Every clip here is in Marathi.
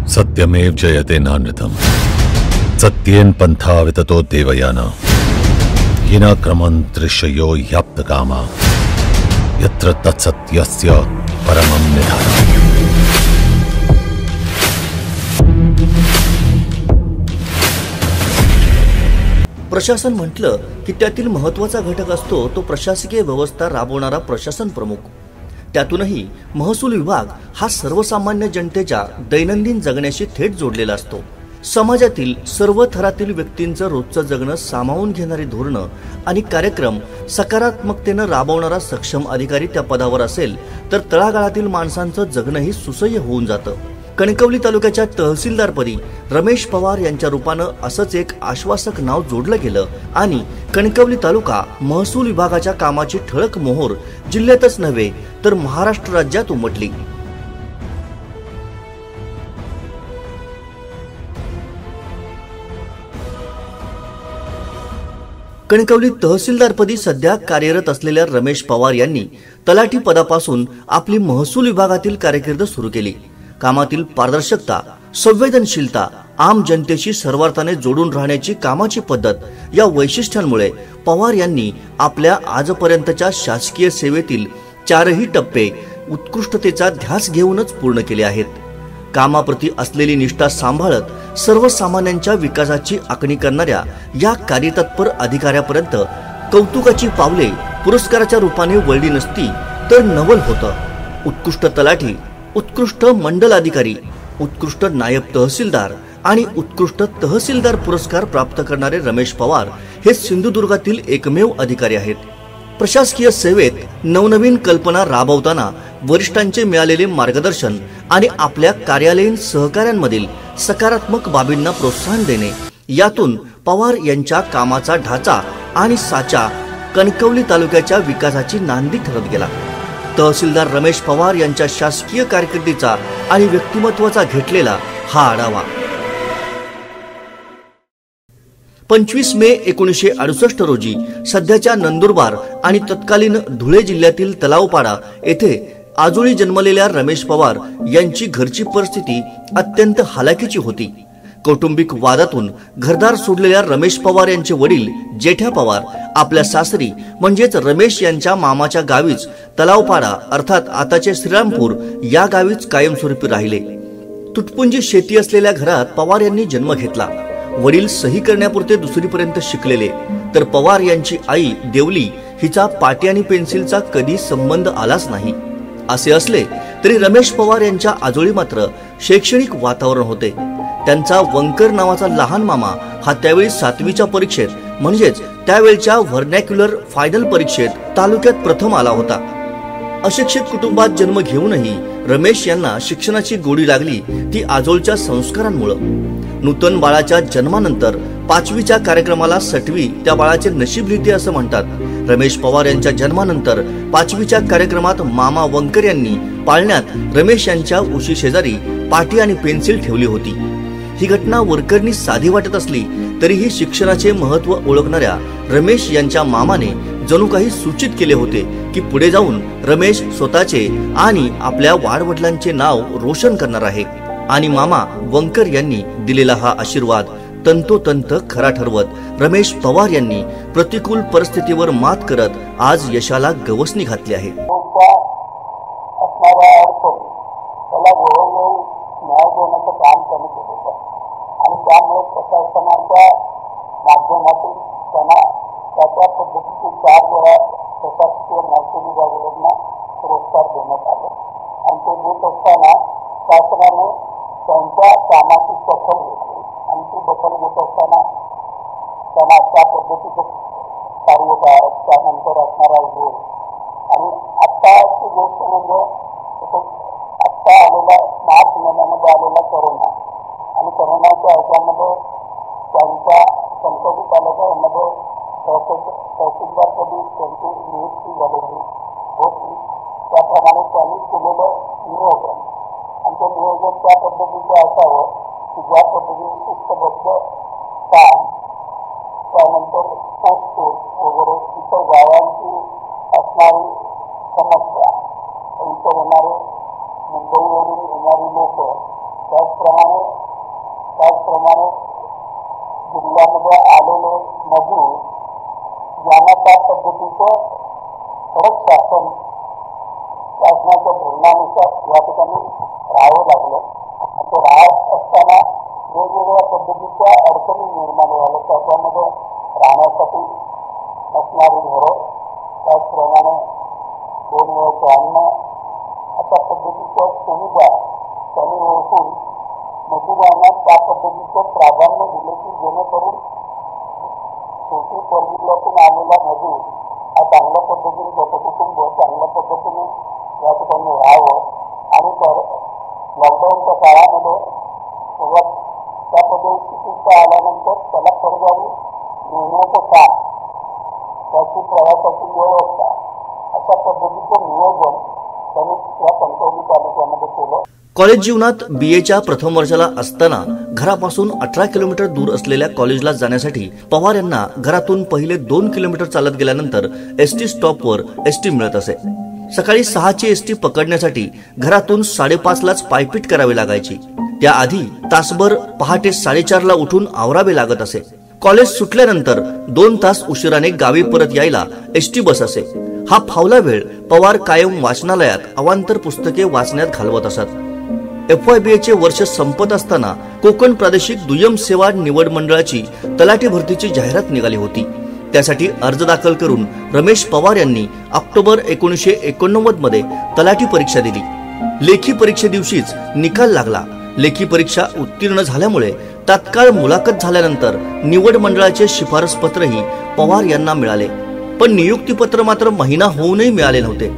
सत्यमेव जयते नानृतम् सत्येन पंथा विततो देवयाना येना क्रमं दृश्यो याप्तकामा यत्र तत्सत्यस्य परमं निधानम्। प्रशासन म्हटलं की त्यातील महत्त्वाचा घटक असतो तो प्रशासकीय व्यवस्था राबवणारा प्रशासन प्रमुख। त्यातूनही महसूल विभाग हा सर्वसामान्य जनतेच्या दैनंदिन जगण्याशी थेट जोडलेला असतो। समाजातील सर्व थरातील व्यक्तींचं रोजचं जगणं सामावून घेणारी धोरणं आणि कार्यक्रम सकारात्मकतेनं राबवणारा सक्षम अधिकारी त्या पदावर असेल तर तळागाळातील माणसांचं जगणंही सुसह्य होऊन जातं। कणकवली तालुक्याच्या तहसीलदारपदी रमेश पवार यांच्या रूपानं असंच एक आश्वासक नाव जोडलं गेलं आणि कणकवली तालुका महसूल विभागाच्या कामाची ठळक मोहोर जिल्ह्यातच नव्हे तर महाराष्ट्र राज्यात उमटली। कणकवली तहसीलदारपदी सध्या कार्यरत असलेल्या रमेश पवार यांनी तलाठी पदापासून आपली महसूल विभागातील कारकीर्द सुरू केली। कामातील पारदर्शकता, संवेदनशीलता, आम जनतेशी सर्वार्थाने जोडून राहण्याची कामाची पद्धत या वैशिष्ट्यांमुळे पवार यांनी आपल्या आजपर्यंतच्या शासकीय सेवेतील चारही टप्पे उत्कृष्टतेचा ध्यास घेऊनच पूर्ण केले आहेत। कामाप्रती असलेली निष्ठा सांभाळत सर्वसामान्यांच्या विकासाची आखणी करणाऱ्या या कार्यतत्पर अधिकाऱ्यापर्यंत कौतुकाची पावले पुरस्काराच्या रूपाने वळली नसती तर नवल होतं। उत्कृष्ट तलाठी, उत्कृष्ट मंडल अधिकारी, उत्कृष्ट नायब तहसीलदार आणि उत्कृष्ट तहसीलदार पुरस्कार प्राप्त करणारे रमेश पवार हे सिंधुदुर्गातील एकमेव अधिकारी आहेत। प्रशासकीय सेवेत नवनवीन कल्पना राबवताना वरिष्ठांचे मिळालेले मार्गदर्शन आणि आपल्या कार्यालयीन सहकाऱ्यांमधील सकारात्मक बाबींना प्रोत्साहन देणे यातून पवार यांच्या कामाचा ढाचा आणि साचा कणकवली तालुक्याच्या विकासाची नांदी ठरत गेला। तहसीलदार रमेश पवार यांच्या शासकीय कारकिर्दीचा आणि व्यक्तिमत्वाचा घेतलेला हा आढावा। 25 मे 1968 रोजी सध्याच्या नंदुरबार आणि तत्कालीन धुळे जिल्ह्यातील तलावपाडा येथे आजोळी जन्मलेल्या रमेश पवार यांची घरची परिस्थिती अत्यंत हालाकीची होती। कौटुंबिक वादातून घरदार सोडलेल्या रमेश पवार यांचे वडील जेठा पवार आपल्या सासरी म्हणजेच रमेश यांच्या मामाच्या गावीच तलावपाडा अर्थात आताचे श्रीरामपूर या गावीच कायमस्वरूपी राहिले। तुटपुंजी शेती असलेल्या घरात पवार यांनी जन्म घेतला। वडील सही करण्यापुरते दुसरीपर्यंत शिकलेले तर पवार यांची आई देवली हिचा पाटी आणि पेन्सिलचा कधी संबंध आलाच नाही। असे असले तरी रमेश पवार यांच्या आजोळी मात्र शैक्षणिक वातावरण होते। त्यांचा वंकर नावाचा लहान मामा हा त्यावेळी 7वीच्या परीक्षेत म्हणजेच त्यावेळच्या व्हर्नॅक्युलर फायनल परीक्षेत तालुक्यात प्रथम आला होता। अशिक्षित कुटुंबात जन्म घेऊनही रमेश यांना शिक्षणाची गोडी लागली ती आजोळच्या संस्कारांमुळे। नूतन बाळाच्या जन्मानंतर 5वीच्या कार्यक्रमाला सटवी त्या बाळाचे नशीब लिहिते असं म्हणतात। रमेश पवार यांच्या जन्मानंतर 5वीच्या कार्यक्रमात मामा वंकर यांनी पाळण्यात रमेश यांच्या उशी शेजारी पाटी आणि पेन्सिल ठेवली होती। ही घटना वरकरणी साधी वाटत असली तरीही शिक्षणाचे महत्त्व ओळखणाऱ्या रमेश यांच्या मामाने जणू काही सूचित केले होते की पुढे जाऊन रमेश स्वतःचे आणि आपल्या वाडवडिलांचे नाव रोशन करणार आहे आणि मामा वंकर यांनी दिलेला हा आशीर्वाद तंतोतंत खरा ठरवत रमेश पवार यांनी प्रतिकूल परिस्थितीवर मात करत आज यशाला गवसणी घातली आहे। त्यामुळे प्रशासनाच्या माध्यमातून त्यांना त्याच्या पद्धतीचे 4 वेळा प्रशासकीय महसूल विभागाकडून पुरस्कार देण्यात आले आणि ते देत असताना शासनाने त्यांच्या कामाची दखल घेतली आणि ती दखल घेत असताना त्यांना त्या पद्धतीचं कार्य त्यानंतर असणारा वेळ आणि आत्ताची गोष्ट म्हणजे आत्ता आलेला मार्च महिन्यामध्ये आलेला कोरोना आणि कोरोनाच्या ह्याच्यामध्ये त्यांच्या कणकवली तालुक्यामध्ये तहसीलदारपदी त्यांची नियुक्ती झालेली होती। त्याप्रमाणे त्यांनी केलेलं नियोजन आणि ते नियोजन त्या पद्धतीचं असावं की ज्या पद्धतीने शिस्तबद्ध काम त्यानंतर पोस्ट वगैरे इतर गावांची असणारी समस्या इतर येणारे मुंबईवरून येणारी लोक त्याचप्रमाणे जिल्ह्यामध्ये आलेले मजूर यांना त्या पद्धतीचं कडक शासनाच्या धोरणानुसार या ठिकाणी राहावं लागलं. आणि ते राहत असताना वेगवेगळ्या पद्धतीच्या अडचणी निर्माण झाल्या. त्याच्यामध्ये राहण्यासाठी नसणारी घरं, त्याचप्रमाणे 2 वेळचं अन्न, अशा पद्धतीच्या सुविधा त्यांनी ओळखून मजुरांना त्या पद्धतीचं प्राधान्य दिले की जेणेकरून शेती परजिल्ह्यातून आलेला मजूर हा चांगल्या पद्धतीने त्याचं कुटुंब चांगल्या पद्धतीने या ठिकाणी राहावं. आणि तर लॉकडाऊनच्या काळामध्ये त्या परिस्थितीचा आल्यानंतर त्याला परगावी नेण्याचं काम, त्याची प्रवासाची व्यवस्था, अशा पद्धतीचं नियोजन त्यांनी या कणकवली तालुक्यामध्ये केलं. कॉलेज जीवनात BAच्या प्रथम वर्षाला असताना घरापासून 18 किलोमीटर दूर असलेल्या कॉलेजला जाण्यासाठी पवार यांना घरातून पहिले 2 किलोमीटर चालत गेल्यानंतर ST स्टॉपवर ST मिळत असे. सकाळी 6ची ST पकडण्यासाठी घरातून 5:30लाच पायपीट करावी लागायची. त्याआधी तासभर पहाटे 4:30ला उठून आवरावे लागत असे. कॉलेज सुटल्यानंतर 2 तास उशिराने गावी परत यायला ST बस असे. हा फावला वेळ पवार कायम वाचनालयात अवांतर पुस्तके वाचण्यात घालवत असत. FYBAचे वर्ष संपत असताना कोकण प्रादेशिक दुय्यम सेवा निवड मंडळाची तलाठी भरतीची जाहिरात निघाली होती. त्यासाठी अर्ज दाखल करून रमेश पवार यांनी ऑक्टोबर 1989 मध्ये तलाठी परीक्षा दिली. लेखी परीक्षे दिवशीच निकाल लागला. लेखी परीक्षा उत्तीर्ण झाल्यामुळे तात्काळ मुलाखत झाल्यानंतर निवड मंडळाचे शिफारस पत्रही पवार यांना मिळाले. पण नियुक्तीपत्र मात्र महिना होऊनही मिळाले नव्हते.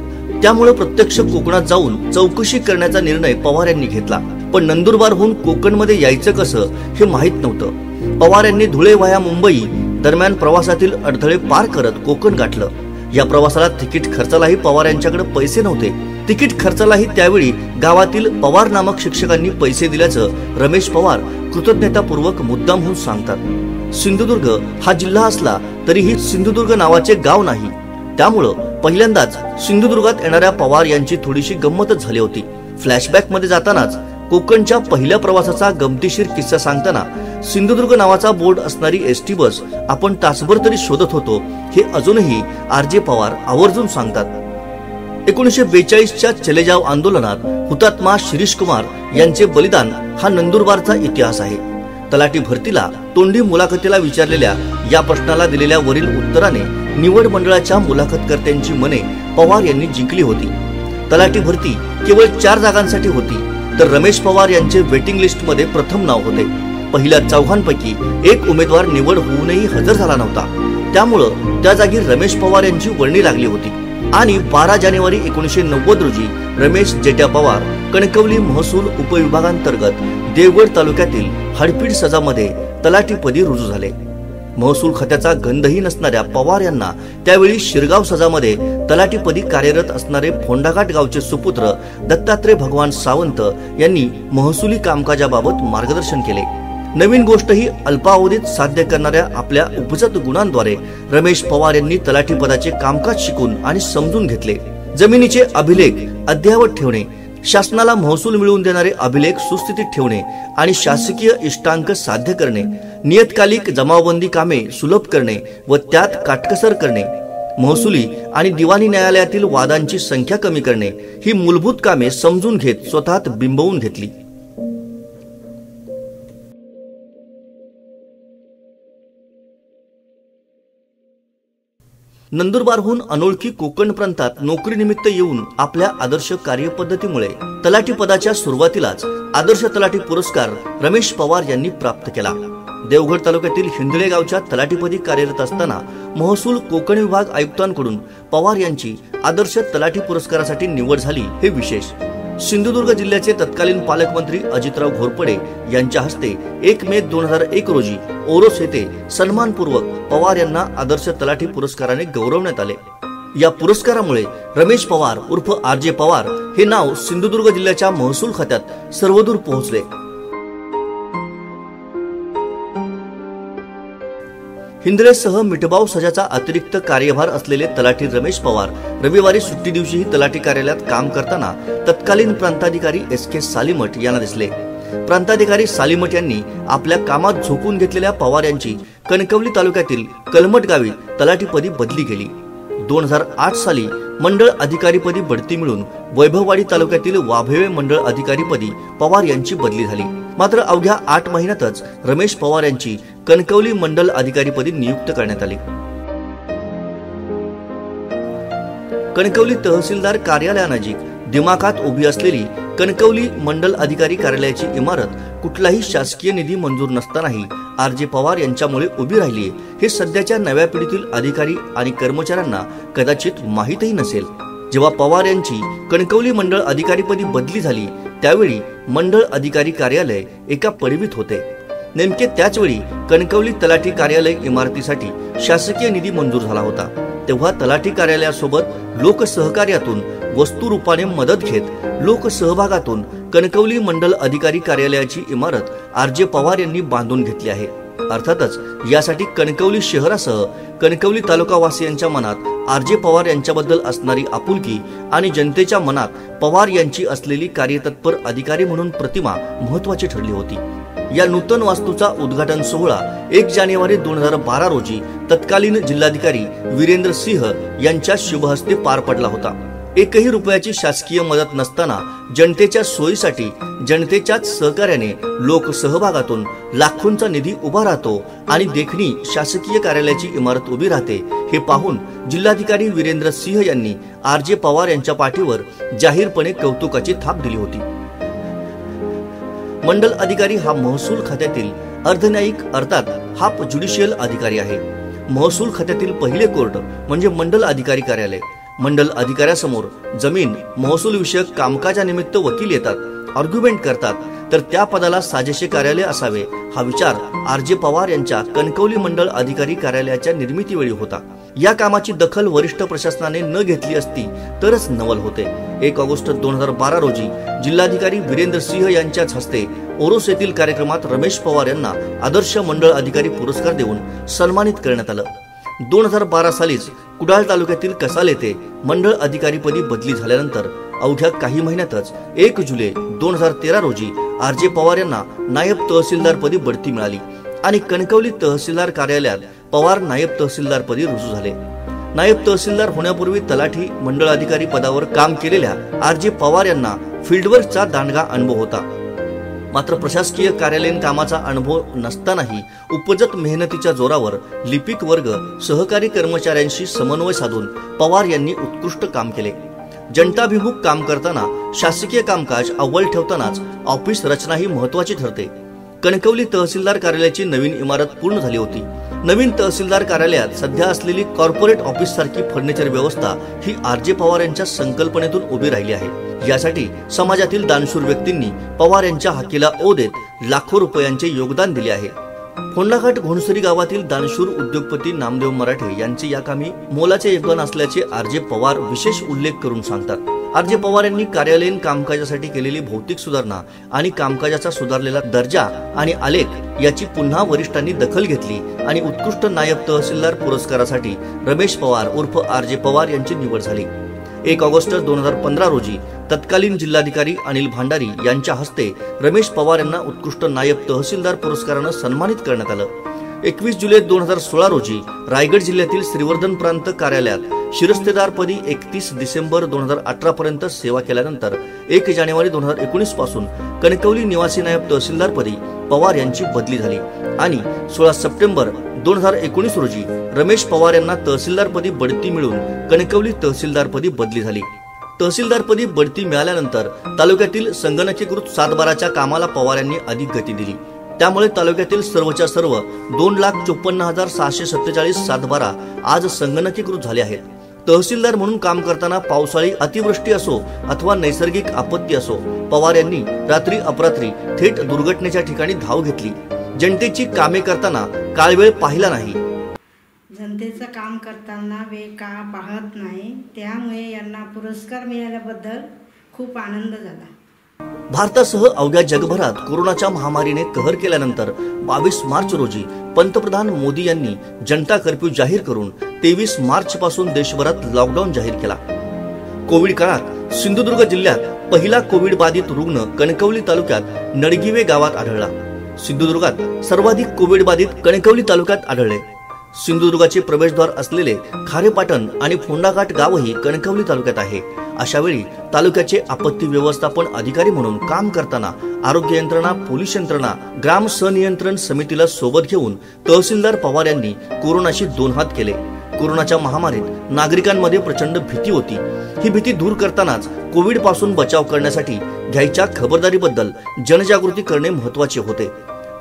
त्यामुळे प्रत्यक्ष कोकणात जाऊन चौकशी करण्याचा निर्णय पवार यांनी घेतला. पण नंदुरबारहून कोकणमध्ये यायचं कसं हे माहीत नव्हतं. पवार यांनी धुळे वाया मुंबई दरम्यान प्रवासातील अडथळे पार करत कोकण गाठलं. या प्रवासाला तिकीट खर्चालाही पवार यांच्याकडे पैसे नव्हते. तिकीट खर्चालाही त्यावेळी गावातील पवार नामक शिक्षकांनी पैसे दिल्याचं रमेश पवार कृतज्ञतापूर्वक मुद्दामहून सांगतात. सिंधुदुर्ग हा जिल्हा असला तरीही सिंधुदुर्ग नावाचे गाव नाही. त्यामुळं पहिल्यांदाच सिंधुदुर्गात येणाऱ्या पवार यांची थोडीशी गंमतच झाली होती. फ्लॅशबॅक मध्ये जातानाच कोकणच्या पहिल्या प्रवासाचा गमतीशीर किस्सा सांगताना सिंधुदुर्ग नावाचा बोर्ड असणारी ST बस आपण तासभर तरी शोधत होतो हे अजूनही RJ पवार आवर्जून सांगतात. 1942च्या चलेजाव आंदोलनात हुतात्मा शिरीष कुमार यांचे बलिदान हा नंदुरबारचा इतिहास आहे. तलाठी भरतीला तोंडी मुलाखतीला विचारलेल्या या प्रश्नाला दिलेल्या वरील उत्तराने निवड मंडळाच्या मुलाखतकर्त्यांची मने पवार यांनी जिंकली होती. तलाठी भरती केवळ 4 जागांसाठी होती, तर रमेश पवार यांचे वेटिंग लिस्ट मध्ये प्रथम नाव होते. पहिल्या 4घांपैकी एक उमेदवार निवड होऊनही हजर झाला नव्हता. त्यामुळं त्या जागी रमेश पवार यांची वर्णी लागली होती. आणि 12 जानेवारी 1990 रोजी रमेश जेट्या पवार कणकवली महसूल उपविभागांतर्गत देवगड तालुक्यातील हडपीड सजामध्ये तलाठीपदी रुजू झाले. महसूल खात्याचा गंधही नसणाऱ्या पवार यांना त्यावेळी शिरगाव सजामध्ये तलाठीपदी कार्यरत असणारे फोंडाघाट गावचे सुपुत्र दत्तात्रय भगवान सावंत यांनी महसुली कामकाजाबाबत मार्गदर्शन केले. नवीन गोष्ट ही अल्पावधीत साध्य करणाऱ्या आपल्या उपजत गुणांद्वारे रमेश पवार यांनी तलाठी पदाचे कामकाज शिकून आणि समजून घेतले. जमिनीचे अभिलेख अद्ययावत ठेवणे, शासनाला महसूल मिळवून देणारे अभिलेख सुस्थितीत ठेवणे आणि शासकीय इष्टांक साध्य करणे, नियतकालिक जमावबंदी कामे सुलभ करणे व त्यात काटकसर करणे, महसुली आणि दिवाणी न्यायालयातील वादांची संख्या कमी करणे ही मूलभूत कामे समजून घेत स्वतःत बिंबवून घेतली. नंदुरबारहून अनोळखी कोकण प्रांतात नोकरीनिमित्त येऊन आपल्या आदर्श कार्यपद्धतीमुळे तलाठी पदाच्या सुरुवातीलाच आदर्श तलाठी पुरस्कार रमेश पवार यांनी प्राप्त केला. देवगड तालुक्यातील हिंदळे गावच्या तलाठीपदी कार्यरत असताना महसूल कोकण विभाग आयुक्तांकडून पवार यांची आदर्श तलाठी पुरस्कारासाठी निवड झाली हे विशेष. सिंधुदुर्ग जिल्ह्याचे तत्कालीन पालकमंत्री अजितराव घोरपडे यांच्या हस्ते 1 मे 2001 रोजी ओरोस येथे सन्मानपूर्वक पवार यांना आदर्श तलाठी पुरस्काराने गौरवण्यात आले. या पुरस्कारामुळे रमेश पवार उर्फ RJ पवार हे नाव सिंधुदुर्ग जिल्ह्याच्या महसूल खात्यात सर्वदूर पोहोचले. हिंदळेसह मिठबाव सजाचा अतिरिक्त कार्यभार असलेले तलाठी रमेश पवार रविवारी सुट्टी दिवशीही तलाठी कार्यालयात काम करताना तत्कालीन प्रांताधिकारी SK सालीमठ यांना दिसले. प्रांताधिकारी सालीमठ यांनी आपल्या कामात झोकून घेतलेल्या पवार यांची कणकवली तालुक्यातील कलमट गावी तलाठीपदी बदली केली. 2008 साली मंडळ अधिकारीपदी बढती मिळून वैभववाडी तालुक्यातील वाभेवे मंडळ अधिकारीपदी पवार यांची बदली झाली. मात्र अवघ्या 8 महिन्यातच रमेश पवार यांची कणकवली मंडळ अधिकारीपदी नियुक्त करण्यात आली. कणकवली तहसीलदार कार्यालयानजीक दिमाखात उभी असलेली कणकवली मंडल अधिकारी कार्यालयाची इमारत कुठलाही शासकीय निधी मंजूर नसतानाही आर.जे. पवार यांच्यामुळे उभी राहिली हे सध्याच्या नव्या पिढीतील अधिकारी आणि कर्मचाऱ्यांना कदाचित माहीतही नसेल. जेव्हा पवार यांची कणकवली मंडळ अधिकारीपदी बदली झाली त्यावेळी मंडळ अधिकारी कार्यालय एका पडवीत होते. नेमके त्याच वेळी कणकवली तलाठी कार्यालय इमारतीसाठी शासकीय निधी मंजूर झाला होता. तेव्हा तलाठी कार्यालयासोबत लोकसहकार्यातून वस्तू रूपाने मदत घेत लोकसहभागातून कणकवली मंडल अधिकारी कार्यालयाची इमारत आर.जे. पवार यांनी बांधून घेतली आहे. अर्थातच यासाठी कणकवली शहरासह कणकवली तालुकावासियांच्या मनात आर.जे. पवार यांच्याबद्दल असणारी आपुलकी आणि जनतेच्या मनात पवार यांची असलेली कार्यतत्पर अधिकारी म्हणून प्रतिमा महत्वाची ठरली होती. या नूतन वास्तूचा उद्घाटन सोहळा 1 जानेवारी 2012 रोजी तत्कालीन जिल्हाधिकारी वीरेंद्र सिंह यांच्या शुभहस्ते पार पडला होता. 1ही रुपयाची शासकीय मदत नसताना जनतेच्या सोयीसाठी जनतेच्याच सहकार्याने लोकसहभागातून लाखोंचा निधी उभा राहतो आणि देखणी शासकीय कार्यालयाची इमारत उभी राहते हे पाहून जिल्हाधिकारी वीरेंद्र सिंह यांनी आर.जे. पवार यांच्या पाठीवर जाहीरपणे कौतुकाची थाप दिली होती. मंडल अधिकारी हा महसूल खात्यातील अर्धन्यायिक अर्थात हाफ ज्युडिशियल अधिकारी आहे. महसूल खात्यातील पहिले कोर्ट म्हणजे मंडल अधिकारी कार्यालय. मंडल अधिकाऱ्यासमोर जमीन महसूल विषयक कामकाजानिमित्त वकील येतात, आर्ग्युमेंट करतात, तर त्या पदाला साजेसे कार्यालय असावे हा विचार आर.जे. पवार यांच्या कणकवली मंडळ अधिकारी कार्यालयाच्या निर्मितीवेळी होता. या कामाची दखल वरिष्ठ प्रशासनाने न घेतली असती तरच नवल होते. 1 ऑगस्ट 2012 रोजी जिल्हाधिकारी वीरेंद्र सिंह यांच्याच हस्ते ओरोस येथील कार्यक्रमात रमेश पवार यांना आदर्श मंडळ अधिकारी पुरस्कार देऊन सन्मानित करण्यात आलं. 2012 सालीच कुडाळ तालुक्यातील कसाल येथे मंडळ अधिकारीपदी बदली झाल्यानंतर अवघ्या काही महिन्यातच 1 जुलै 2013 रोजी आर.जे. पवार यांना नायब तहसीलदारपदी बढती मिळाली आणि कणकवली तहसीलदार कार्यालयात पवार नायब तहसीलदारपदी रुजू झाले. नायब तहसीलदार होण्यापूर्वी तलाठी मंडळ अधिकारी पदावर काम केलेल्या आर.जे. पवार यांना फील्डवर्कचा दांडगा अनुभव होता. मात्र प्रशासकीय कार्यालयीन कामाचा अनुभव नसतानाही उपजत मेहनतीच्या जोरावर लिपिक वर्ग सहकारी कर्मचाऱ्यांशी समन्वय साधून पवार यांनी उत्कृष्ट काम केले. जनताभिमुख काम करताना शासकीय कामकाज अव्वल ठेवतानाच ऑफिस रचनाही महत्वाची ठरते. कणकवली तहसीलदार कार्यालयाची नवीन इमारत पूर्ण झाली होती. नवीन तहसीलदार कार्यालयात सध्या असलेली कॉर्पोरेट ऑफिस सारखी फर्निचर व्यवस्था ही आर.जे. पवार यांच्या संकल्पनेतून उभी राहिली आहे. यासाठी समाजातील दानशूर व्यक्तींनी पवार यांच्या हाकेला ओ देत लाखो रुपयांचे योगदान दिले आहे. फोंडाघाट घोणसरी गावातील दानशूर उद्योगपती नामदेव मराठे यांचे या कामी मोलाचे योगदान असल्याचे आर.जे. पवार विशेष उल्लेख करून सांगतात. आर.जे. पवार यांनी कार्यालयीन कामकाजासाठी केलेली भौतिक सुधारणा आणि कामकाजाचा सुधारलेला दर्जा आणि आलेख याची पुन्हा वरिष्ठांनी दखल घेतली आणि उत्कृष्ट नायब तहसीलदार पुरस्कारासाठी रमेश पवार उर्फ आर.जे. पवार यांची निवड झाली. 1 ऑगस्ट 2015 रोजी तत्कालीन जिल्हाधिकारी अनिल भांडारी यांच्या हस्ते रमेश पवार यांना उत्कृष्ट नायब तहसीलदार पुरस्कारानं सन्मानित करण्यात आलं. 21 जुलै 2016 रोजी रायगड जिल्ह्यातील श्रीवर्धन प्रांत कार्यालयात शिरस्तेदारपदी 31 डिसेंबर 2018 पर्यंत सेवा केल्यानंतर 1 जानेवारी 2019 पासून कणकवली निवासी नायब तहसीलदारपदी पवार यांची बदली झाली आणि 16 सप्टेंबर 2019 रोजी रमेश पवार यांना तहसीलदारपदी बढती मिळून कणकवली तहसीलदारपदी बदली झाली. तहसीलदारपदी बढती मिळाल्यानंतर तालुक्यातील संगणकीकृत सातबाराच्या कामाला पवार यांनी अधिक गती दिली. त्यामुळे तालुक्यातील सर्वच्या सर्व 2,54,647 सातबारा आज संगणकीकृत झाले आहेत. तहसीलदार म्हणून काम करताना पावसाळी अतिवृष्टी असो अथवा नैसर्गिक आपत्ती असो पवार यांनी रात्री अपरात्री थेट दुर्घटनेच्या ठिकाणी धाव घेतली. जनतेची कामे करताना काळवेळ पाहिला नाही. जनतेचं काम करताना वेळ का पाहत नाही, त्यामुळे यांना पुरस्कार मिळाल्याबद्दल खूप आनंद झाला. भारतासह अवघ्या जगभरात कोरोनाच्या महामारीने कहर केल्यानंतर 22 मार्च रोजी पंतप्रधान मोदी यांनी जनता कर्फ्यू जाहीर करून 23 मार्च पासून देशभरात लॉकडाऊन जाहीर केला. कोविड काळात सिंधुदुर्ग जिल्ह्यात पहिला कोविड बाधित रुग्ण कणकवली तालुक्यात नडगिवे गावात आढळला। सिंधुदुर्गात सर्वाधिक कोविड बाधित कणकवली तालुक्यात आढळले। सिंधुदुर्गाचे प्रवेशद्वार असलेले खारेपाटण आणि फोंडाघाट गावही कणकवली तालुक्यात आहे। अशा वेळी तालुक्याचे आपत्ती व्यवस्थापन अधिकारी म्हणून काम करताना आरोग्य यंत्रणा, पोलीस यंत्रणा, ग्राम संनियंत्रण समितीला सोबत घेऊन तहसीलदार पवार यांनी कोरोनाशी 2 हात केले। कोरोनाच्या महामारीत नागरिकांमध्ये प्रचंड भीती होती। ही भीती दूर करतानाच कोविड पासून बचाव करण्यासाठी घ्यायच्या खबरदारीबद्दल जनजागृती करणे महत्त्वाचे होते।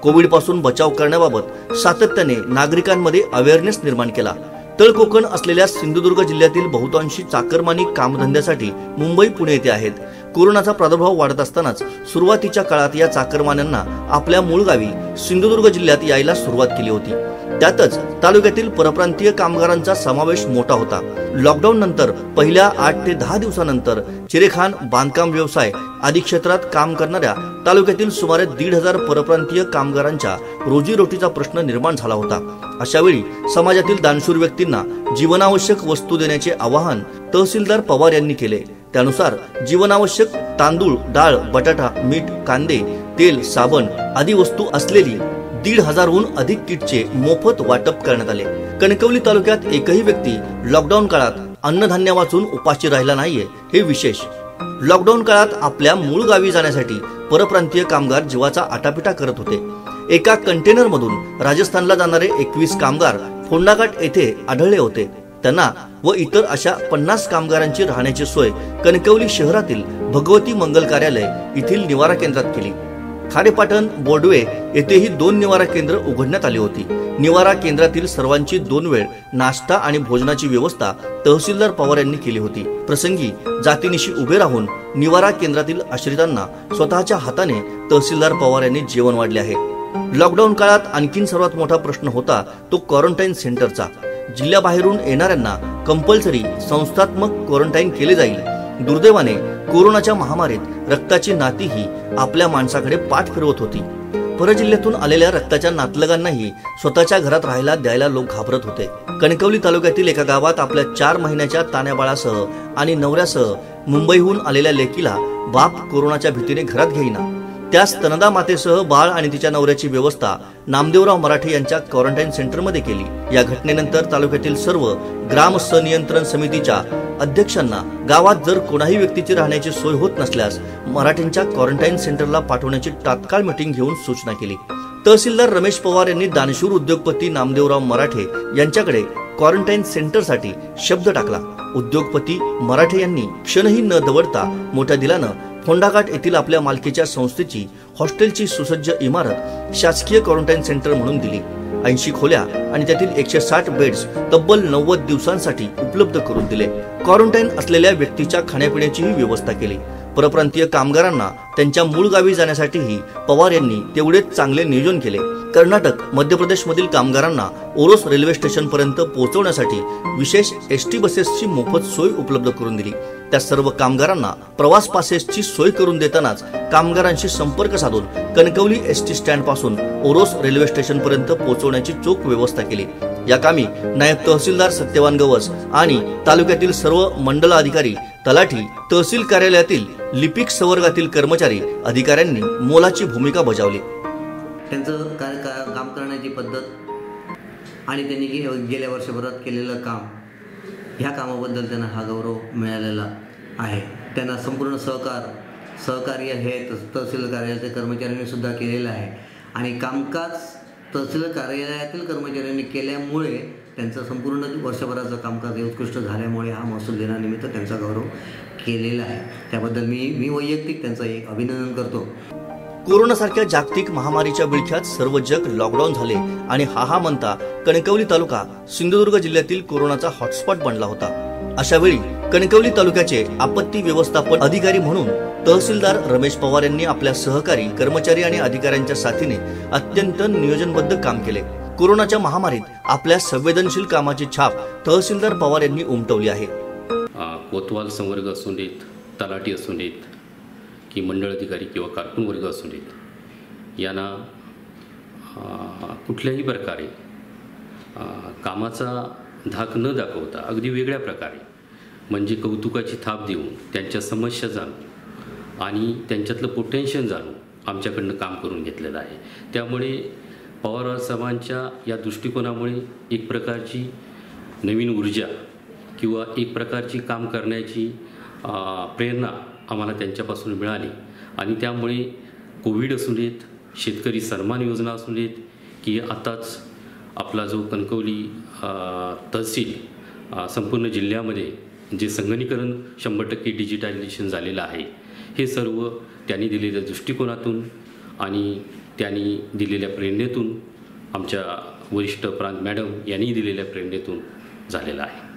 कोविड पासून बचाव करण्याबाबत सातत्याने नागरिकांमध्ये अवेअरनेस निर्माण केला। तळ कोकण असलेल्या सिंधुदुर्ग जिल्ह्यातील बहुतांशी चाकरमानी कामधंद्यासाठी मुंबई, पुणे येथे आहेत। कोरोनाचा प्रादुर्भाव वाढत असतानाच सुरुवातीच्या काळात या चाकरमान्यांना आपल्या मूळ गावी सिंधुदुर्ग जिल्ह्यात यायला सुरुवात केली होती। त्यातच तालुक्यातील परप्रांतीय कामगारांचा समावेश मोठा होता। लॉकडाऊन नंतर पहिल्या 8 ते 10 दिवसानंतर चिरेखान, बांधकाम व्यवसाय आदी क्षेत्रात काम करणाऱ्या तालुक्यातील सुमारे 1,500 परप्रांतीय कामगारांच्या रोजीरोटीचा प्रश्न निर्माण झाला होता। अशा वेळी समाजातील दानशूर व्यक्तींना जीवनावश्यक वस्तू देण्याचे आवाहन तहसीलदार पवार यांनी केले। त्यानुसार जीवनावश्यक तांदूळ, डाळ, बटाटा, मीठ, कांदे, तेल, साबण आदी वस्तू असलेली 1,500हून अधिक किटचे मोफत वाटप करण्यात आले। कणकवली तालुक्यात एकही व्यक्ती लॉकडाऊन काळात अन्नधान्य वाचून उपाशी राहिला नाहीये, हे विशेष। लॉकडाऊन काळात आपल्या मूळ गावी जाण्यासाठी परप्रांतीय कामगार जीवाचा आटापिटा करत होते। एका कंटेनर मधून राजस्थानला जाणारे 21 कामगार फोंडाघाट येथे आढळले होते। त्यांना व इतर अशा 50 कामगारांची राहण्याची सोय कणकवली शहरातील भगवती मंगल कार्यालय येथील निवारा केंद्रात केली। खारेपाटण, बोर्डवे येथेही 2 निवारा केंद्र उघडण्यात आली होती। निवारा केंद्रातील सर्वांची 2 वेळ नाश्ता आणि भोजनाची व्यवस्था तहसीलदार पवार यांनी केली होती। प्रसंगी जातीनिशी उभे राहून निवारा केंद्रातील आश्रितांना स्वतःच्या हाताने तहसीलदार पवार यांनी जेवण वाढले आहे। लॉकडाऊन काळात आणखीन सर्वात मोठा प्रश्न होता तो क्वारंटाईन सेंटरचा। जिल्ह्याबाहेरून येणाऱ्यांना कंपल्सरी संस्थात्मक क्वारंटाईन केले जाईल। दुर्दैवाने कोरोनाच्या महामारीत रक्ताची नातीही आपल्या माणसाकडे पाठ फिरवत होती। परजिल्ह्यातून आलेल्या रक्ताच्या नातलगांनाही स्वतःच्या घरात राहायला द्यायला लोक घाबरत होते। कणकवली तालुक्यातील एका गावात आपल्या 4 महिन्याच्या तान्याबाळासह आणि नवऱ्यासह मुंबईहून आलेल्या लेकीला बाप कोरोनाच्या भीतीने घरात घेईना। त्या स्तनदा मातेसह बाळ आणि तिच्या नवऱ्याची व्यवस्था नामदेवराव मराठे यांच्या क्वारंटाईन सेंटरमध्ये केली। या घटनेनंतर तालुक्यातील सर्व ग्राम संनियंत्रण समितीच्या अध्यक्षांना गावात जर कोणाही व्यक्तीची राहण्याची सोय होत नसल्यास मराठेंच्या क्वारंटाईन सेंटरला पाठवण्याची तात्काळ मीटिंग घेऊन सूचना केली। तहसीलदार रमेश पवार यांनी दानशूर उद्योगपती नामदेवराव मराठे यांच्याकडे क्वारंटाईन सेंटरसाठी शब्द टाकला। उद्योगपती मराठे यांनी क्षणही न दवडता मोठ्या दिलानं फोंडाघाट येथील आपल्या मालकीच्या संस्थेची हॉस्टेलची सुसज्ज इमारत शासकीय क्वारंटाईन सेंटर म्हणून दिली। 80 खोल्या आणि त्यातील 160 बेड्स तब्बल 90 दिवसांसाठी उपलब्ध करून दिले। क्वारंटाईन असलेल्या व्यक्तीच्या खाण्यापिण्याचीही व्यवस्था केली। परप्रांतीय कामगारांना त्यांच्या मूळ गावी जाण्यासाठीही पवार यांनी तेवढेच चांगले नियोजन केले। कर्नाटक, मध्य प्रदेश मधील कामगारांना ओरोस रेल्वे स्टेशन पर्यंत पोहोचवण्यासाठी विशेष एसटी बसेसची मोफत सोय उपलब्ध करून दिली। त्या सर्व कामगारांना प्रवास पासेसची सोय करून देतानाच कामगारांशी संपर्क साधून कणकवली एसटी स्टँड पासून ओरोस रेल्वे स्टेशन पर्यंत पोहोचवण्याची चोख व्यवस्था केली। या कामी नायब तहसीलदार सत्यवान गवस आणि तालुक्यातील सर्व मंडल अधिकारी, तलाठी, तहसील कार्यालयातील लिपिक संवर्गातील कर्मचारी, अधिकाऱ्यांनी मोलाची भूमिका बजावली। त्यांचं काम करण्याची पद्धत आणि त्यांनी गेल्या वर्षभरात केलेलं काम, ह्या कामाबद्दल त्यांना हा गौरव मिळालेला आहे। त्यांना संपूर्ण सहकार्य हे तहसील कार्यालयाच्या कर्मचाऱ्यांनी सुद्धा केलेलं आहे आणि कामकाज तहसील कार्यालयातील कर्मचाऱ्यांनी केल्यामुळे त्यांचं संपूर्ण वर्षभराचं कामकाज हे उत्कृष्ट झाल्यामुळे हा महसूल दिनानिमित्त त्यांचा गौरव केलेला आहे। त्याबद्दल मी वैयक्तिक त्यांचं एक अभिनंदन करतो। कोरोनासारख्या जागतिक महामारीच्या विळख्यात सर्व जग लॉकडाऊन झाले आणि हा म्हणता कणकवली तालुका सिंधुदुर्ग जिल्ह्यातील कोरोनाचा हॉटस्पॉट बनला होता। अशा वेळी कणकवली तालुक्याचे आपत्ती व्यवस्थापन अधिकारी म्हणून तहसीलदार रमेश पवार यांनी आपल्या सहकारी, कर्मचारी आणि अधिकाऱ्यांच्या साथीने अत्यंत नियोजनबद्ध काम केले। कोरोनाच्या महामारीत आपल्या संवेदनशील कामाची छाप तहसीलदार पवार यांनी उमटवली आहे। कोतवाल संवर्ग असू देत, तलाठी असू देत की मंडळ अधिकारी किंवा कारकून वर्ग असू देत, यांना कुठल्याही प्रकारे कामाचा धाक न दाखवता अगदी वेगळ्या प्रकारे म्हणजे कौतुकाची थाप देऊन त्यांच्या समस्या जाणून आणि त्यांच्यातलं पोटेन्शियल जाणून आमच्याकडनं काम करून घेतलेलं आहे. त्यामुळे पवार साहेबांच्या या दृष्टिकोनामुळे एक प्रकारची नवीन ऊर्जा किंवा एक प्रकारची काम करण्याची प्रेरणा आम्हाला त्यांच्यापासून मिळाली. आणि त्यामुळे कोविड असू देत, शेतकरी सन्मान योजना असू देत, की आताच आपला जो कणकवली तहसील संपूर्ण जिल्ह्यामध्ये जे संगणकीकरण 100% डिजिटलायझेशन झालेलं आहे, हे सर्व त्यांनी दिलेल्या दृष्टिकोनातून आणि त्यांनी दिलेल्या प्रेरणेतून, आमच्या वरिष्ठ प्रांत मॅडम यांनी दिलेल्या प्रेरणेतून झालेलं आहे.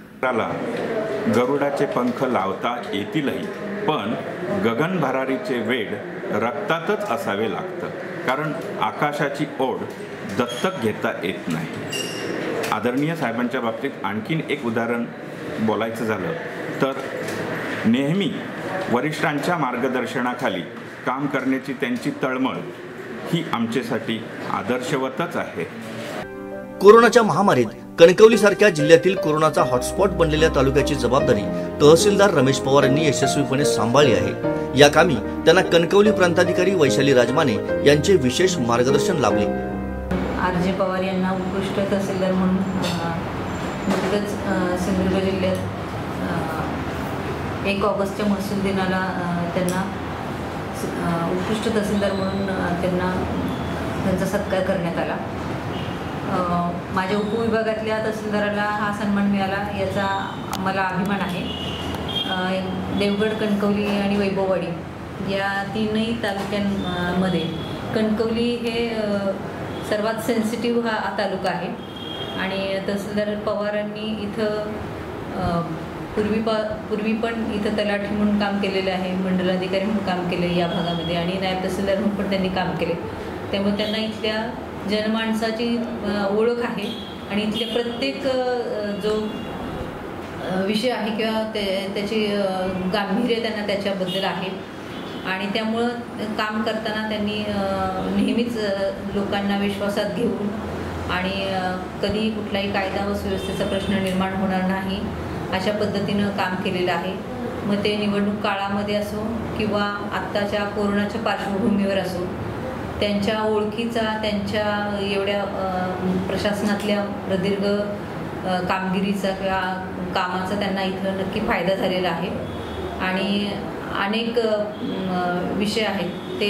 गरुडाचे पंख लावता येतीलही, पण गगन भरारीचे वेड रक्तातच असावे लागतं, कारण आकाशाची ओढ दत्तक घेता येत नाही. आदरणीय साहेबांच्या बाबतीत आणखीन एक उदाहरण बोलायचं झालं तर नेहमी वरिष्ठांच्या मार्गदर्शनाखाली काम करण्याची त्यांची तळमळ ही आमच्यासाठी आदर्शवतच आहे. कोरोनाच्या महामारीत कणकवलीसारख्या जिल्ह्यातील कोरोनाचा हॉटस्पॉट बनलेल्या तालुक्याची जबाबदारी तहसीलदार रमेश पवार यांनी यशस्वीपणे सांभाळली आहे. या कामी त्यांना कणकवली प्रांताधिकारी वैशाली राजमाने यांचे विशेष मार्गदर्शन लाभले. आर.जे. पवार यांना उत्कृष्ट तहसीलदार म्हणून नुकतंच सिंधुदुर्ग जिल्ह्यात 1 ऑगस्टच्या महसूल दिनाला त्यांना उत्कृष्ट तहसीलदार म्हणून त्यांचा सत्कार करण्यात आला. माझ्या उपविभागातल्या तहसीलदाराला हा सन्मान मिळाला याचा मला अभिमान आहे. देवगड, कणकवली आणि वैभववाडी या 3ही तालुक्यांमध्ये कणकवली हे सर्वात सेन्सिटिव्ह हा तालुका आहे. आणि तहसीलदार पवारांनी इथं पूर्वी पण इथं तलाठी म्हणून काम केलेलं आहे, मंडलाधिकारी म्हणून काम केलं या भागामध्ये, आणि नायब तहसीलदार म्हणून पण त्यांनी काम केले. त्यामुळे त्यांना इथल्या जनमानसाची ओळख आहे आणि इथल्या प्रत्येक जो विषय आहे किंवा त्याची गांभीर्य त्यांना त्याच्याबद्दल आहे. आणि त्यामुळं काम करताना त्यांनी नेहमीच लोकांना विश्वासात घेऊन आणि कधी कुठलाही कायदा व सुव्यवस्थेचा प्रश्न निर्माण होणार नाही अशा पद्धतीनं काम केलेलं आहे. मग ते निवडणूक काळामध्ये असो किंवा आत्ताच्या कोरोनाच्या पार्श्वभूमीवर असो, त्यांच्या ओळखीचा, त्यांच्या एवढ्या प्रशासनातल्या प्रदीर्घ कामगिरीचा किंवा कामाचा त्यांना इथं नक्की फायदा झालेला आहे. आणि अनेक विषय आहेत ते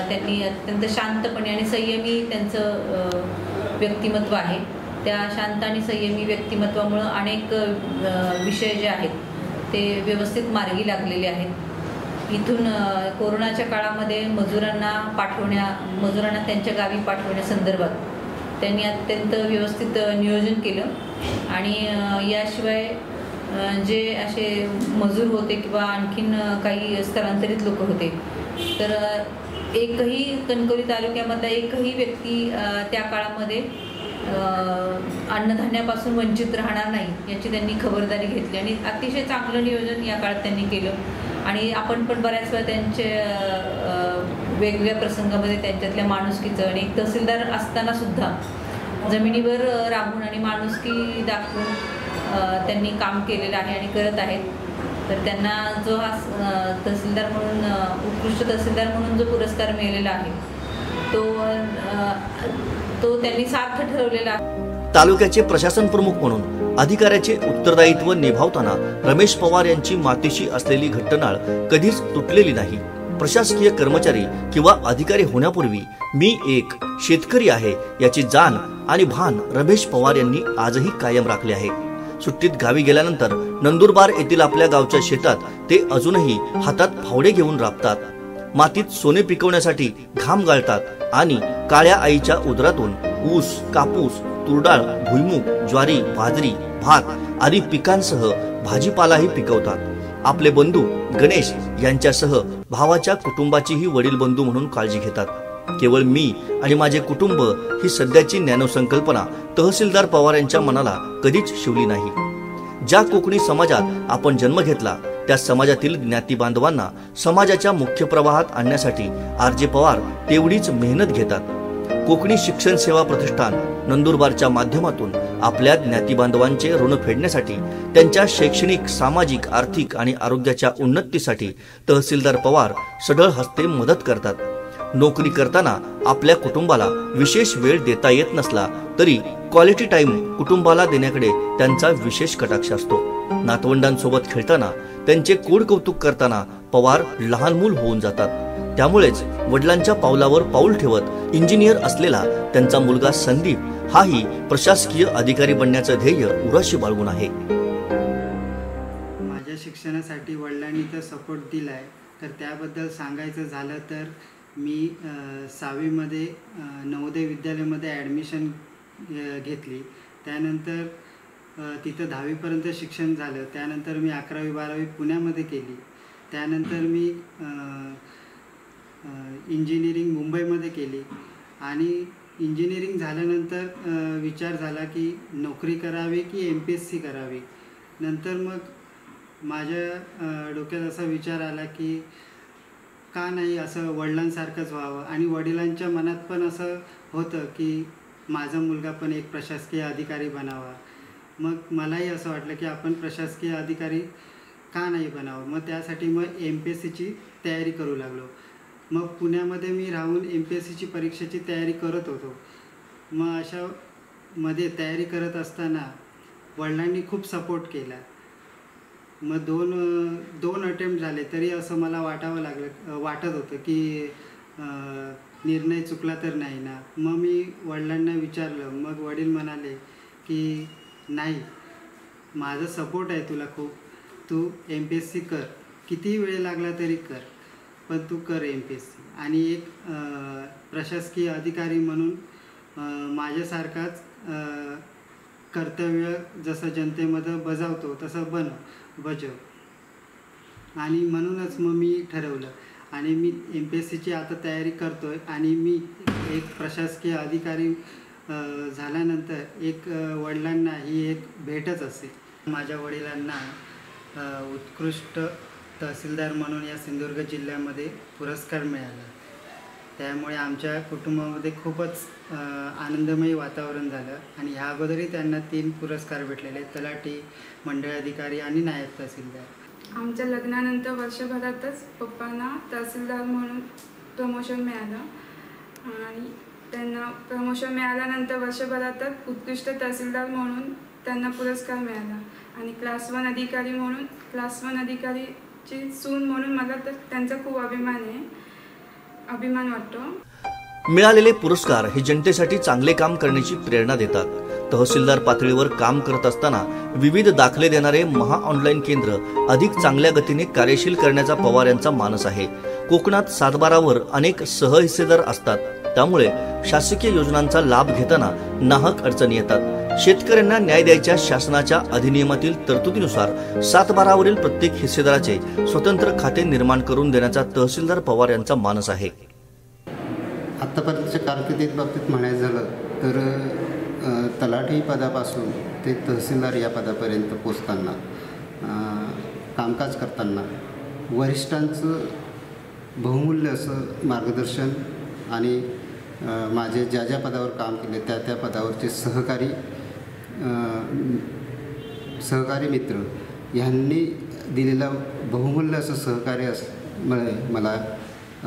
त्यांनी अत्यंत शांतपणे आणि संयमी त्यांचं व्यक्तिमत्व आहे. त्या शांत आणि संयमी व्यक्तिमत्वामुळं अनेक विषय जे आहेत ते व्यवस्थित मार्गी लागलेले आहेत. इथून कोरोनाच्या काळामध्ये मजुरांना त्यांच्या गावी पाठवण्यासंदर्भात त्यांनी अत्यंत व्यवस्थित नियोजन केलं. आणि याशिवाय जे असे मजूर होते किंवा आणखीन काही स्थलांतरित लोक होते, तर एकही कणकवली तालुक्यामधला एकही व्यक्ती त्या काळामध्ये अन्नधान्यापासून वंचित राहणार नाही याची त्यांनी खबरदारी घेतली आणि अतिशय चांगलं नियोजन या काळात त्यांनी केलं. आणि आपण पण बऱ्याच वेळा त्यांच्या वेगवेगळ्या प्रसंगामध्ये त्यांच्यातल्या माणुसकीचं, आणि एक तहसीलदार असताना सुद्धा जमिनीवर राहून आणि माणुसकी दाखवून त्यांनी काम केलेलं आहे आणि करत आहेत. तर त्यांना जो हा तहसीलदार म्हणून उत्कृष्ट तहसीलदार म्हणून जो पुरस्कार मिळालेला आहे तो त्यांनी सार्थ ठरवलेला आहे. तालुक्याचे प्रशासन प्रमुख म्हणून अधिकाऱ्याचे उत्तरदायित्व निभावताना रमेश पवार यांची मातीशी असलेली घट्टनाळ कधीच तुटलेली नाही. प्रशासकीय कर्मचारी किंवा अधिकारी होण्यापूर्वी मी एक शेतकरी आहे याची जाण आणि भान रमेश पवार यांनी आजही कायम राखले आहे. सुट्टीत गावी गेल्यानंतर नंदुरबार येथील आपल्या गावच्या शेतात ते अजूनही हातात फावडे घेऊन राबतात. मातीत सोने पिकवण्यासाठी घाम गाळतात आणि काळ्या आईच्या उदरातून ऊस, कापूस, तुरडाळ, भुईमूग, ज्वारी, बाजरी, भात आदी पिकांसह भाजीपालाही पिकवतात. आपले बंधू गणेश यांच्यासह भावाच्या कुटुंबाचीही वडील बंधू म्हणून काळजी घेतात. केवळ मी आणि माझे कुटुंब ही सध्याची ज्ञानसंकल्पना तहसीलदार पवार यांच्या मनाला कधीच शिवली नाही. ज्या कोकणी समाजात आपण जन्म घेतला त्या समाजातील ज्ञाती बांधवांना समाजाच्या मुख्य प्रवाहात आणण्यासाठी आर.जे. पवार तेवढीच मेहनत घेतात. कोकणी शिक्षण सेवा प्रतिष्ठान नंदुरबारच्या माध्यमातून आपल्या ज्ञाती बांधवांचे ऋण फेडण्यासाठी, त्यांच्या शैक्षणिक, सामाजिक, आर्थिक आणि आरोग्याच्या उन्नतीसाठी तहसीलदार पवार सढळ हस्ते मदत करतात. नोकरी करताना आपल्या कुटुंबाला विशेष वेळ देता येत नसला तरी क्वालिटी टाइम कुटुंबाला देण्याकडे त्यांचा विशेष कटाक्ष असतो. नातवंडांसोबत खेळताना, त्यांचे कोड कौतुक करताना पवार लहान मूल होऊन जातात. त्यामुळेच वडिलांच्या पावलावर पाऊल ठेवत इंजिनियर असलेला त्यांचा मुलगा संदीप हाही प्रशासकीय अधिकारी बनण्याचं ध्येय उराशी बाळगून आहे. माझ्या शिक्षणासाठी वडिलांनी तर सपोर्ट दिलाय, तर त्याबद्दल सांगायचं झालं तर मी 6वीमध्ये नवोदय विद्यालयामध्ये ॲडमिशन घेतली. त्यानंतर तिथं 10वीपर्यंत शिक्षण झालं. त्यानंतर मी 11वी 12वी पुण्यामध्ये केली. त्यानंतर मी इंजिनिअरिंग मुंबईमध्ये केली आणि इंजिनिअरिंग झाल्यानंतर विचार झाला की नोकरी करावी की MPSC करावी. नंतर मग माझ्या डोक्यात असा विचार आला की का नाही असं वडिलांसारखंच व्हावं, आणि वडिलांच्या मनात पण असं होतं की माझा मुलगा पण एक प्रशासकीय अधिकारी बनावा. मग मलाही असं वाटलं की आपण प्रशासकीय अधिकारी का नाही बनावं. मग त्यासाठी मग MPSCची तयारी करू लागलो. मग पुण्यामध्ये मी राहून MPSCची परीक्षेची तयारी करत होतो. मग अशा मध्ये तयारी करत असताना वडिलांनी खूप सपोर्ट केला. मग दोन अटेम्प्ट झाले तरी असं मला वाटत होतं की निर्णय चुकला तर नाही ना. मग मी वडिलांना विचारलं. मग वडील म्हणाले की नाही, माझा सपोर्ट आहे तुला खूप, तू MPSC कर, कितीही वेळ लागला तरी कर, पण तू कर MPSC. आणि एक प्रशासकीय अधिकारी म्हणून माझ्यासारखाच कर्तव्य जसं जनतेमध्ये बजावतो तसं बजाव. आणि म्हणूनच मग मी ठरवलं आणि मी MPSCची आता तयारी करतोय. आणि मी एक प्रशासकीय अधिकारी झाल्यानंतर एक वडिलांना ही एक भेटच असेल. माझ्या वडिलांना उत्कृष्ट तहसीलदार म्हणून या सिंधुदुर्ग जिल्ह्यामध्ये पुरस्कार मिळाला. त्यामुळे आमच्या कुटुंबामध्ये खूपच आनंदमयी वातावरण झालं. आणि ह्या अगोदरही त्यांना 3 पुरस्कार भेटलेले, तलाठी, मंडळ अधिकारी आणि नायब तहसीलदार. आमच्या लग्नानंतर वर्षभरातच पप्पांना तहसीलदार म्हणून प्रमोशन मिळालं आणि त्यांना प्रमोशन मिळाल्यानंतर वर्षभरातच उत्कृष्ट तहसीलदार म्हणून त्यांना पुरस्कार मिळाला. आणि क्लास 1 अधिकारी म्हणून, क्लास 1 अधिकारीची सून म्हणून मला तर त्यांचा खूप अभिमान वाटतो. मिळालेले पुरस्कार हे जनतेसाठी चांगले काम करण्याची प्रेरणा देतात. तहसीलदार पातळीवर काम करत असताना विविध दाखले देणारे ऑनलाईन केंद्र अधिक चांगल्या गतीने कार्यशील करण्याचा पवार यांचा मानस आहे. कोकणात 7/12वर अनेक सहहिस्सेदार असतात. त्यामुळे शासकीय योजनांचा लाभ घेताना नाहक अडचणी येतात. शेतकऱ्यांना न्याय द्यायच्या शासनाच्या अधिनियमातील तरतुदीनुसार 7/12वरील प्रत्येक हिस्सेदाराचे स्वतंत्र खाते निर्माण करून देण्याचा तहसीलदार पवार यांचा मानस आहे. आत्तापर्यंतच्या कारकिर्दीत बाबतीत म्हणायचं झालं तर तलाठी पदापासून ते तहसीलदार या पदापर्यंत पोचताना, कामकाज करताना वरिष्ठांचं बहुमूल्य असं मार्गदर्शन आणि माझे ज्या पदावर काम केले त्या पदावरचे सहकारी मित्र यांनी दिलेलं बहुमूल्य असं सहकार्य मला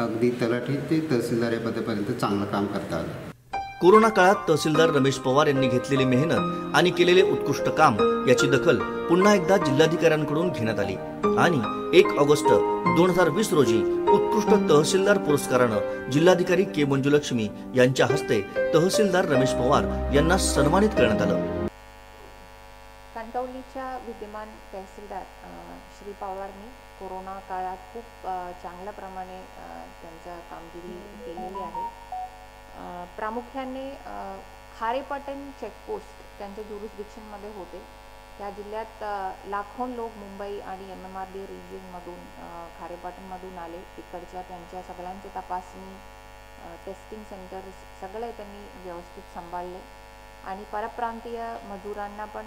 अगदी तलाठी ते तहसीलदार या पदापर्यंत चांगलं काम करता आलं. कोरोना काळात तहसीलदार रमेश पवार यांनी घेतलेली मेहनत आणि केलेले उत्कृष्ट काम याची दखल पुन्हा एकदा जिल्हाधिकाऱ्यांकडून घेण्यात आली आणि 1 ऑगस्ट 2020 रोजी उत्कृष्ट तहसीलदार पुरस्कारानं जिल्हाधिकारी के. मंजुलक्ष्मी यांच्या हस्ते तहसीलदार रमेश पवार यांना सन्मानित करण्यात आलं. कणकवलीच्या विद्यमान तहसीलदार श्री पवारनी कोरोना काळात खूप चांगल्या प्रमाणे त्यांच्या कामगिरी केलेली आहे. प्रामुख्याने खारेपाटण चेकपोस्ट त्यांच्या ज्युरिस्डिक्शनमध्ये होते. त्या जिल्ह्यात लाखो लोक मुंबई आणि MMRD रिजनमधून खारेपाटणमधून आले. तिकडच्या त्यांच्या सगळ्यांचे तपासणी, टेस्टिंग सेंटर्स सगळे त्यांनी व्यवस्थित सांभाळले. आणि परप्रांतीय मजुरांना पण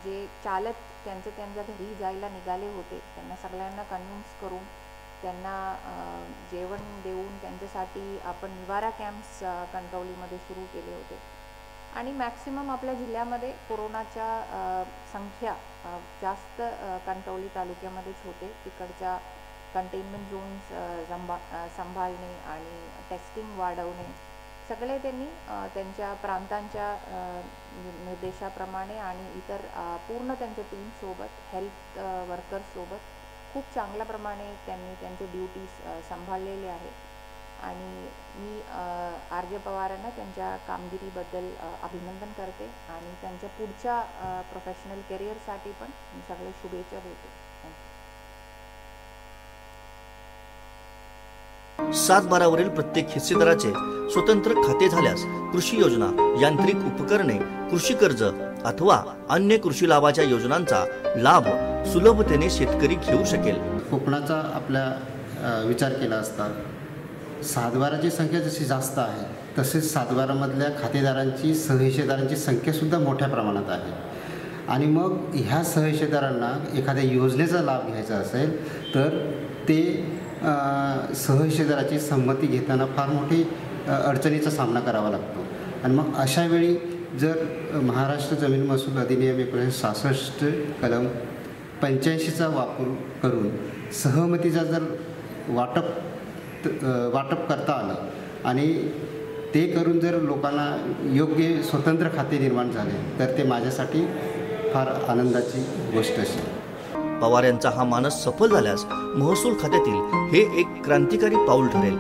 जे चालत त्यांच्या घरी जायला निघाले होते त्यांना सगळ्यांना कन्व्हिन्स करून त्यांना जेवण देऊन त्यांच्यासाठी आपण निवारा कॅम्प्स कणकवलीमध्ये सुरू केले होते आणि मॅक्सिमम आपल्या जिल्ह्यामध्ये कोरोनाच्या संख्या जास्त कणकवली तालुक्यामध्येच होते. तिकडच्या कंटेनमेंट झोन्स सांभाळणे आणि टेस्टिंग वाढवणे सगळे त्यांनी त्यांच्या प्रांतांच्या निर्देशाप्रमाणे आणि इतर पूर्ण त्यांच्या टीमसोबत हेल्थ वर्कर्ससोबत खूप चांगल्या प्रमाणे त्यांनी त्यांचे ड्युटीज सांभाळलेले आहे आणि मी आर.जे. पवारांना त्यांच्या कामगिरीबद्दल अभिनंदन करते आणि त्यांच्या पुढच्या प्रोफेशनल करिअरसाठी पण सगळे शुभेच्छा देते. 7/12 प्रत्येक हिस्सेदाराचे स्वतंत्र खाते झाल्यास कृषी योजना, यांत्रिक उपकरणे, कृषी कर्ज अथवा अन्य कृषी लाभाच्या योजनांचा लाभ सुलभतेने शेतकरी घेऊ शकेल. कोकणाचा आपल्या विचार केला असता 7/12ची संख्या जशी जास्त आहे तसेच 7/12मधल्या खातेदारांची सहहिस्सेदारांची संख्यासुद्धा मोठ्या प्रमाणात आहे आणि मग ह्या सहहिस्सेदारांना एखाद्या योजनेचा लाभ घ्यायचा असेल तर ते सहहिस्सेदाराची संमती घेताना फार मोठी अडचणीचा सामना करावा लागतो आणि मग अशा वेळी जर महाराष्ट्र जमीन महसूल अधिनियम 1966 कलम 85चा वापर करून सहमतीचा जर वाटप करता आलं आणि ते करून जर लोकांना योग्य स्वतंत्र खाते निर्माण झाले तर ते माझ्यासाठी फार आनंदाची गोष्ट असेल. पवार यांचा हा मानस सफल झाल्यास महसूल खात्यातील हे एक क्रांतिकारी पाऊल ठरेल.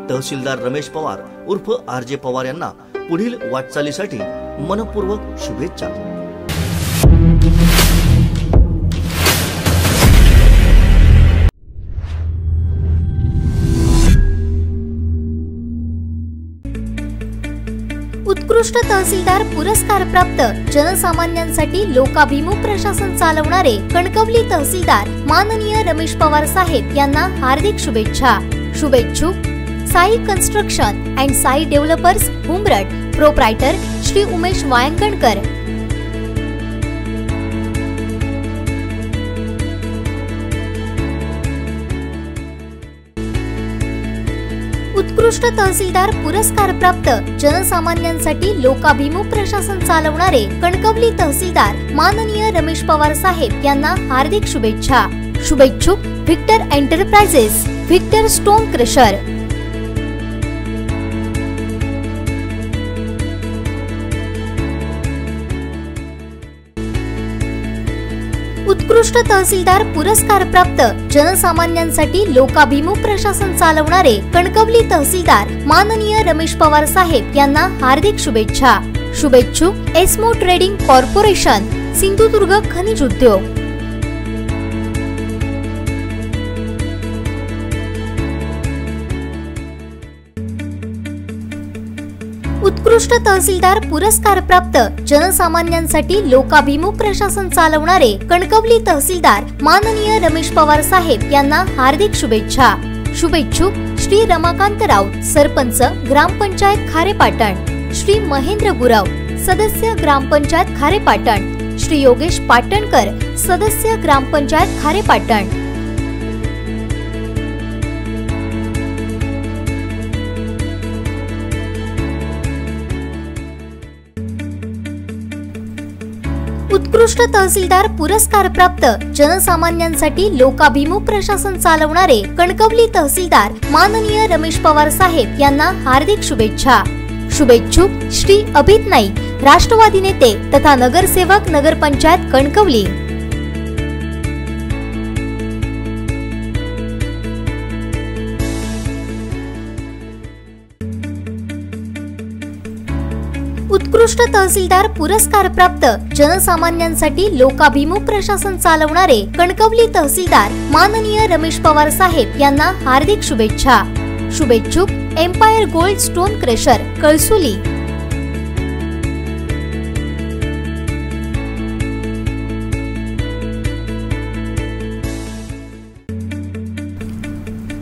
तहसीलदार रमेश पवार उर्फ आर.जे. पवार यांना पुढील वाटचालीसाठी मनपूर्वक शुभेच्छा. उत्कृष्ट तहसीलदार पुरस्कार प्राप्त जनसामान्यांसाठी लोकाभिमुख प्रशासन चालवणारे कणकवली तहसीलदार माननीय रमेश पवार साहेब यांना हार्दिक शुभेच्छा. शुभेच्छुक Sai construction and Sai developers Umrath, proprietor Shri Umesh Wayangankar. उत्कृष्ट तहसीलदार पुरस्कार प्राप्त जनसामान्यांसाठी लोकाभिमुख प्रशासन चालवणारे कणकवली तहसीलदार माननीय रमेश पवार साहेब यांना हार्दिक शुभेच्छा. शुभेच्छुक Victor enterprises, Victor stone crusher. उत्कृष्ट तहसीलदार पुरस्कार प्राप्त जनसामान्यांसाठी लोकाभिमुख प्रशासन चालवणारे कणकवली तहसीलदार माननीय रमेश पवार साहेब यांना हार्दिक शुभेच्छा. शुभेच्छुक एस्मो ट्रेडिंग कॉर्पोरेशन, सिंधुदुर्ग खनिज उद्योग. उत्कृष्ट तहसीलदार पुरस्कार प्राप्त जनसामान्यांसाठी लोकाभिमुख प्रशासन चालवणारे कणकवली तहसीलदार माननीय रमेश पवार साहेब यांना हार्दिक शुभेच्छा. शुभेच्छुक श्री रमाकांत राऊत, सरपंच ग्रामपंचायत खारेपाटण, श्री महेंद्र गुरव, सदस्य ग्रामपंचायत खारेपाटण, श्री योगेश पाटणकर, सदस्य ग्रामपंचायत खारेपाटण. उत्कृष्ट तहसीलदार पुरस्कार प्राप्त जनसामान्यांसाठी लोकाभिमुख प्रशासन चालवणारे कणकवली तहसीलदार माननीय रमेश पवार साहेब यांना हार्दिक शुभेच्छा. शुभेच्छुक श्री अभित नाईक, राष्ट्रवादी नेते तथा नगरसेवक, नगरपंचायत कणकवली. उत्कृष्ट तहसीलदार पुरस्कार प्राप्त जनसामान्यांसाठी लोकाभिमुख प्रशासन चालवणारे कणकवली तहसीलदार माननीय रमेश पवार साहेब यांना हार्दिक शुभेच्छा. शुभेच्छुक एम्पायर गोल्ड स्टोन क्रशर, कळसुली.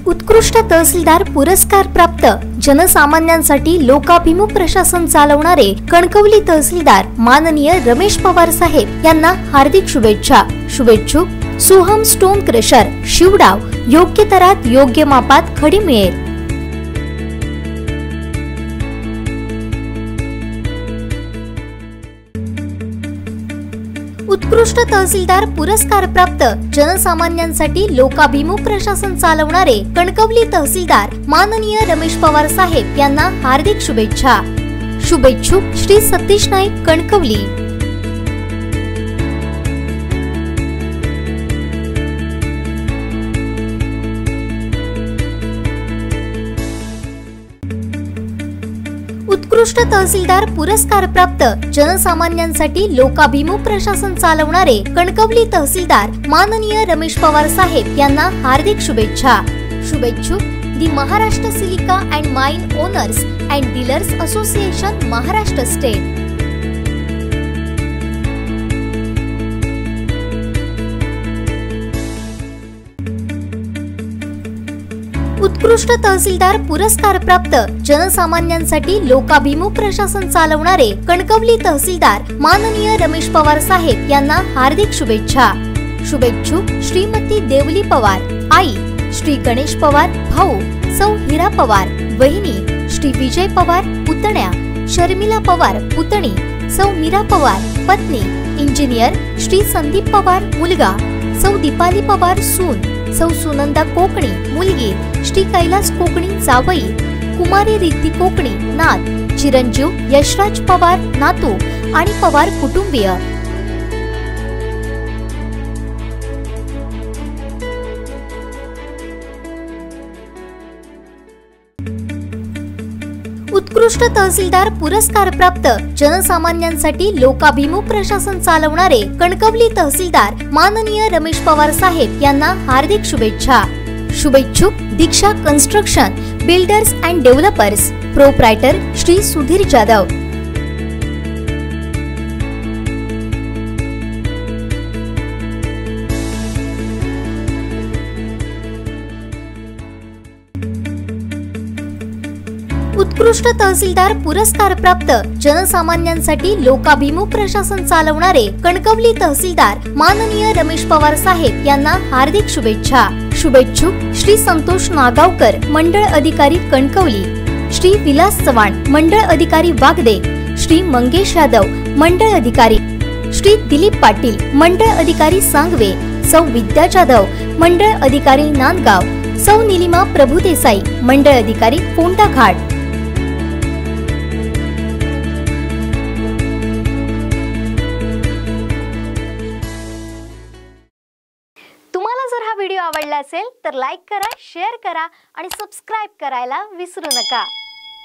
उत्कृष्ट तहसीलदार पुरस्कार प्राप्त जनसामान्यांसाठी लोकाभिमुख प्रशासन चालवणारे कणकवली तहसीलदार माननीय रमेश पवार साहेब यांना हार्दिक शुभेच्छा. शुभेच्छुक सोहम स्टोन क्रशर, शिवडाव, योग्य दरात योग्य मापात खडी मिळेल. उत्कृष्ट तहसीलदार पुरस्कार प्राप्त जनसामान्यांसाठी लोकाभिमुख प्रशासन चालवणारे कणकवली तहसीलदार माननीय रमेश पवार साहेब यांना हार्दिक शुभेच्छा. शुभेच्छुक श्री सतीश नाईक, कणकवली. उत्कृष्ट तहसीलदार पुरस्कार प्राप्त जनसामान्यांसाठी लोकाभिमुख प्रशासन चालवणारे कणकवली तहसीलदार माननीय रमेश पवार साहेब यांना हार्दिक शुभेच्छा. शुभेच्छुक the Maharashtra silica and mine owners and dealers association, Maharashtra state. उत्कृष्ट तहसीलदार पुरस्कार प्राप्त जनसामान्यांसाठी लोकाभिमुख प्रशासन चालवणारे कणकवली तहसीलदार माननीय रमेश पवार साहेब यांना हार्दिक शुभेच्छा. शुभेच्छुक श्रीमती देवली पवार, आई, श्री गणेश पवार, भाऊ सौ हिरा पवार, वहिनी श्री विजय पवार, पुतण्या शर्मिला पवार, पुतणी सौ मीरा पवार, पत्नी इंजिनियर श्री संदीप पवार, मुलगा सौ दीपाली पवार, सून सौ सुनंदा कोकणी, मुलगी श्री कैलास कोकणी, जावई कुमारी रिद्धी कोकणी, नात चिरंजीव यशराज पवार, नातू आणि पवार कुटुंबीय. उत्कृष्ट तहसीलदार पुरस्कार प्राप्त जनसामान्यांसाठी लोकाभिमुख प्रशासन चालवणारे कणकवली तहसीलदार माननीय रमेश पवार साहेब यांना हार्दिक शुभेच्छा. शुभेच्छुक Diksha construction, builders and developers, proprietor Shri Sudhir Jadhav. उत्कृष्ट तहसीलदार पुरस्कार प्राप्त जनसामान्यांसाठी लोकाभिमुख प्रशासन चालवणारे कणकवली तहसीलदार माननीय रमेश पवार साहेब यांना हार्दिक शुभेच्छा. शुभेच्छुक श्री संतोष नागावकर, मंडळ अधिकारी, कणकवली. श्री विलास चव्हाण, मंडळ अधिकारी, वागदे. श्री मंगेश यादव, मंडळ अधिकारी. श्री दिलीप पाटील, मंडळ अधिकारी, सांगवे. सौ विद्या जाधव, मंडळ अधिकारी, नांदगाव. सौ निलिमा प्रभुदेसाई, मंडळ अधिकारी, फोंडा घाट. तुम्हाला जर हा व्हिडिओ आवडला असेल तर लाईक करा, शेअर करा आणि सबस्क्राईब करायला विसरू नका.